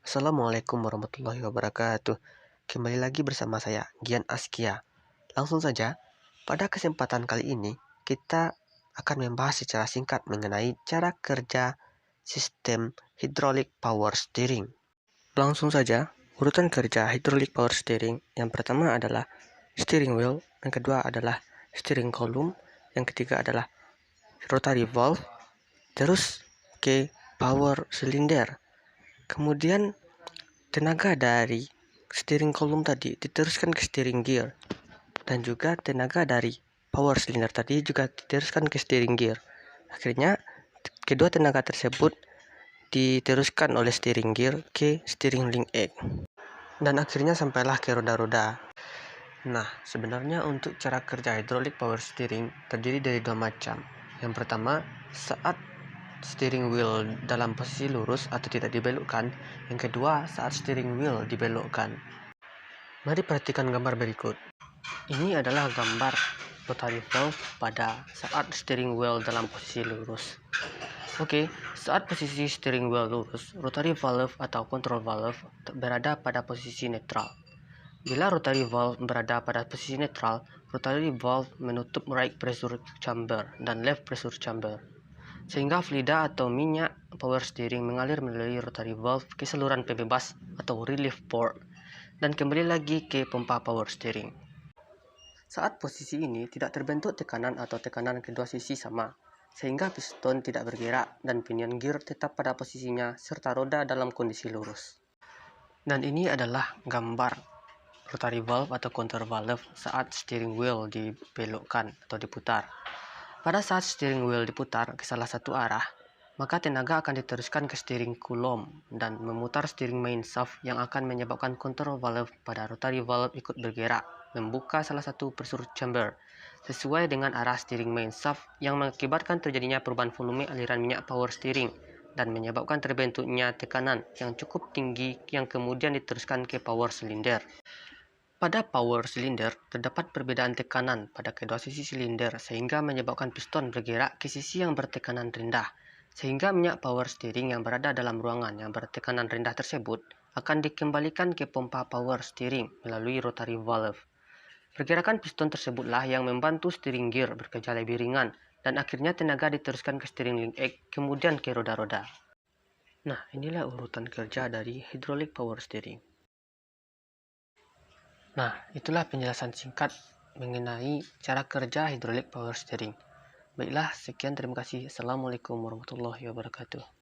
Assalamualaikum warahmatullahi wabarakatuh. Kembali lagi bersama saya, Gian Askia. Langsung saja, pada kesempatan kali ini kita akan membahas secara singkat mengenai cara kerja sistem hydraulic power steering. Langsung saja, urutan kerja hydraulic power steering yang pertama adalah steering wheel, yang kedua adalah steering column, yang ketiga adalah rotary valve, terus ke power cylinder. Kemudian tenaga dari steering column tadi diteruskan ke steering gear, dan juga tenaga dari power cylinder tadi juga diteruskan ke steering gear. Akhirnya kedua tenaga tersebut diteruskan oleh steering gear ke steering link egg, dan akhirnya sampailah ke roda-roda. Nah, sebenarnya untuk cara kerja hydraulic power steering terdiri dari dua macam. Yang pertama, saat steering wheel dalam posisi lurus atau tidak dibelokkan. Yang kedua, saat steering wheel dibelokkan. Mari perhatikan gambar berikut. Ini adalah gambar rotary valve pada saat steering wheel dalam posisi lurus. Oke, saat posisi steering wheel lurus, rotary valve atau control valve berada pada posisi netral. Bila rotary valve berada pada posisi netral, rotary valve menutup right pressure chamber dan left pressure chamber, sehingga fluida atau minyak power steering mengalir melalui rotary valve ke saluran pembebas atau relief port dan kembali lagi ke pompa power steering. Saat posisi ini tidak terbentuk tekanan atau tekanan kedua sisi sama, sehingga piston tidak bergerak dan pinion gear tetap pada posisinya serta roda dalam kondisi lurus. Dan ini adalah gambar rotary valve atau counter valve saat steering wheel dibelokkan atau diputar. Pada saat steering wheel diputar ke salah satu arah, maka tenaga akan diteruskan ke steering column dan memutar steering main shaft yang akan menyebabkan counter valve pada rotary valve ikut bergerak, membuka salah satu pressure chamber sesuai dengan arah steering main shaft yang mengakibatkan terjadinya perubahan volume aliran minyak power steering dan menyebabkan terbentuknya tekanan yang cukup tinggi yang kemudian diteruskan ke power cylinder. Pada power cylinder, terdapat perbedaan tekanan pada kedua sisi silinder sehingga menyebabkan piston bergerak ke sisi yang bertekanan rendah, sehingga minyak power steering yang berada dalam ruangan yang bertekanan rendah tersebut akan dikembalikan ke pompa power steering melalui rotary valve. Pergerakan piston tersebutlah yang membantu steering gear bekerja lebih ringan dan akhirnya tenaga diteruskan ke steering link egg kemudian ke roda-roda. Nah, inilah urutan kerja dari hydraulic power steering. Nah, itulah penjelasan singkat mengenai cara kerja hydraulic power steering. Baiklah, sekian, terima kasih. Assalamualaikum warahmatullahi wabarakatuh.